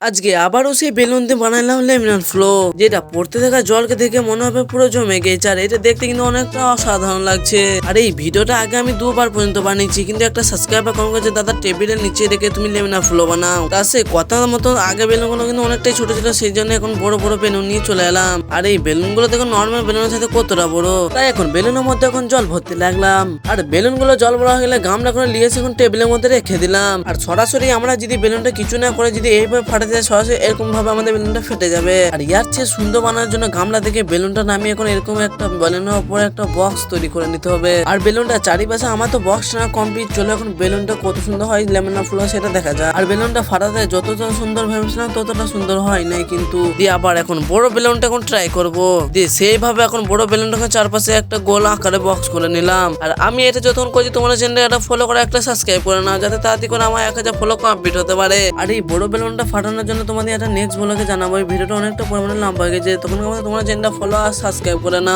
আজকে আবারও সেই বেলুন দিয়ে বানাইলাম লেমিনার ফ্লো, যেটা পড়তে থাকা জলকে দেখে মনে হবে পুরো জমে গেছে। আর এটা দেখতে কিন্তু অনেকটা অসাধারণ লাগছে। আর এই ভিডিওটা আগে আমি দুবার পর্যন্ত বানিয়েছি, কিন্তু একটা সাবস্ক্রাইবার কম করেছে, দাদা টেবিলের নিচে রেখে তুমি লেমিনার ফ্লো বানাও। তা সে কথার মতো আগে বেলুন গুলো কিন্তু অনেকটাই ছোট ছিল, সেই জন্য এখন বড় বড় বেলুন নিয়ে চলে এলাম। আর এই বেলুন গুলো দেখো নর্মাল বেলুনের সাথে কতটা বড়, তাই এখন বেলুনের মধ্যে এখন জল ভরতে লাগলাম। আর বেলুন গুলো জল ভরা হয়ে গেলে গামলা করে নিয়ে এসে এখন টেবিলের মধ্যে রেখে দিলাম। আর সরাসরি আমরা যদি বেলুনটা কিছু না করে যদি এইভাবে ফাটাতে যাই, সরাসরি এরকম ভাবে আমাদের বেলুনটা ফেটে যাবে। আর ইয়ার চেয়ে সুন্দর বানানোর জন্য গামলা থেকে বেলুনটা নামিয়ে এখন এরকম একটা বেলুনের উপরে একটা বক্স তৈরি করে নিতে হবে। আর বেলুনটা চারিপাশে আমার তো বক্স না কমপ্লিট, চলো এখন বেলুনটা কত সুন্দর হয় লেমিনার ফ্লো সেটা দেখা যায়। আর বেলুনটা ফাটাতে যতটা সুন্দর ভেবেছিলাম ততটা সুন্দর হয় নাই, কিন্তু দিয়ে আবার এখন বড় বেলুনটা এখন ট্রাই করব। দিয়ে সেইভাবে এখন বড় বেলুনটাকে চারপাশে একটা গোল আকারে বক্স করে নিলাম। আর আমি এটা যতক্ষণ করছি তোমরা চ্যানেলে এটা ফলো করে একটা সাবস্ক্রাইব করে নাও, যাতে তাড়াতাড়ি করে আমার 1000 ফলো কমপ্লিট হতে পারে। আর এই বড় বেলুনটা ফাটানোর জন্য তোমাদের এটা নেক্সট ব্লগে জানাবো। এই ভিডিওটা অনেকটা পরিমাণে লম্বা হয়ে গেছে, তখন তোমরা চ্যানেলটা ফলো আর সাবস্ক্রাইব করে নাও।